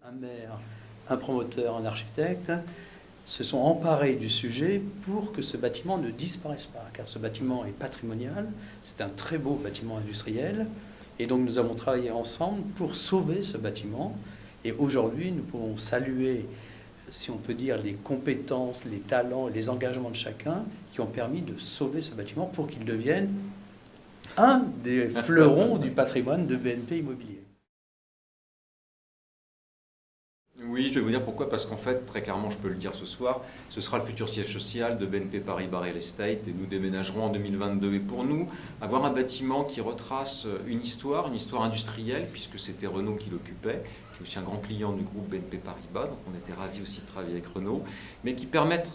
Un maire, un promoteur, un architecte se sont emparés du sujet pour que ce bâtiment ne disparaisse pas, car ce bâtiment est patrimonial, c'est un très beau bâtiment industriel, et donc nous avons travaillé ensemble pour sauver ce bâtiment, et aujourd'hui nous pouvons saluer, si on peut dire, les compétences, les talents et les engagements de chacun qui ont permis de sauver ce bâtiment pour qu'il devienne un des fleurons du patrimoine de BNP Immobilier. Oui, je vais vous dire pourquoi, parce qu'en fait, très clairement, je peux le dire ce soir, ce sera le futur siège social de BNP Paribas Real Estate et nous déménagerons en 2022. Et pour nous, avoir un bâtiment qui retrace une histoire industrielle, puisque c'était Renault qui l'occupait, qui est aussi un grand client du groupe BNP Paribas, donc on était ravis aussi de travailler avec Renault, mais qui permettent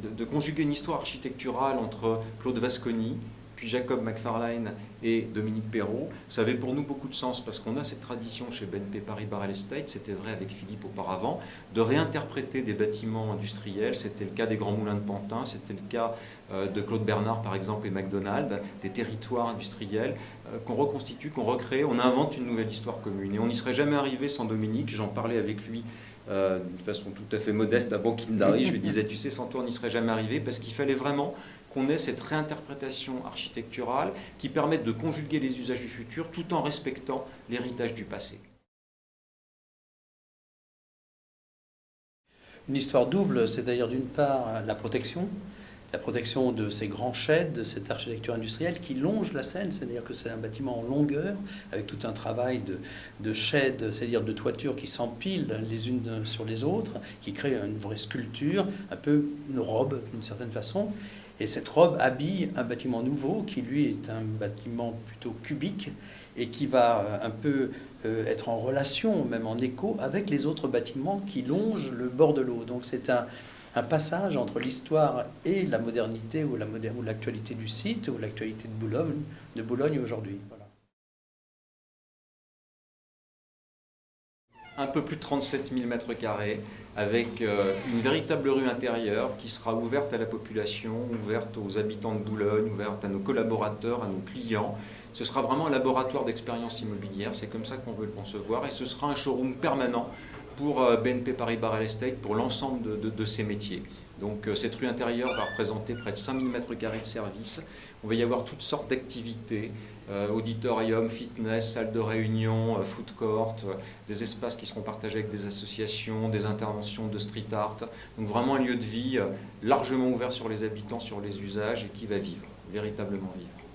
de conjuguer une histoire architecturale entre Claude Vasconi, puis Jacob McFarlane et Dominique Perrault, ça avait pour nous beaucoup de sens parce qu'on a cette tradition chez BNP Paribas Real Estate, c'était vrai avec Philippe auparavant, de réinterpréter des bâtiments industriels. C'était le cas des Grands Moulins de Pantin, c'était le cas de Claude Bernard par exemple et McDonald's, des territoires industriels qu'on reconstitue, qu'on recrée, on invente une nouvelle histoire commune. Et on n'y serait jamais arrivé sans Dominique, j'en parlais avec lui d'une façon tout à fait modeste avant qu'il n'arrive. Je lui disais, tu sais, sans toi on n'y serait jamais arrivé, parce qu'il fallait vraiment qu'on ait cette réinterprétation architecturale qui permette de conjuguer les usages du futur tout en respectant l'héritage du passé. Une histoire double, c'est-à-dire d'une part la protection de ces grands sheds, de cette architecture industrielle qui longe la Seine, c'est-à-dire que c'est un bâtiment en longueur, avec tout un travail de sheds, c'est-à-dire de toitures qui s'empilent les unes sur les autres, qui crée une vraie sculpture, un peu une robe d'une certaine façon. Et cette robe habille un bâtiment nouveau qui, lui, est un bâtiment plutôt cubique et qui va un peu être en relation, même en écho, avec les autres bâtiments qui longent le bord de l'eau. Donc c'est un passage entre l'histoire et la modernité ou l'actualité du site ou l'actualité de Boulogne aujourd'hui. Voilà. Un peu plus de 37 000 mètres carrés, avec une véritable rue intérieure qui sera ouverte à la population, ouverte aux habitants de Boulogne, ouverte à nos collaborateurs, à nos clients. Ce sera vraiment un laboratoire d'expérience immobilière, c'est comme ça qu'on veut le concevoir, et ce sera un showroom permanent pour BNP Paribas Real Estate, pour l'ensemble de ces métiers. Donc cette rue intérieure va représenter près de 5 000 mètres carrés de services. On va y avoir toutes sortes d'activités, auditorium, fitness, salle de réunion, food court, des espaces qui seront partagés avec des associations, des interventions de street art. Donc vraiment un lieu de vie largement ouvert sur les habitants, sur les usages et qui va vivre, véritablement vivre.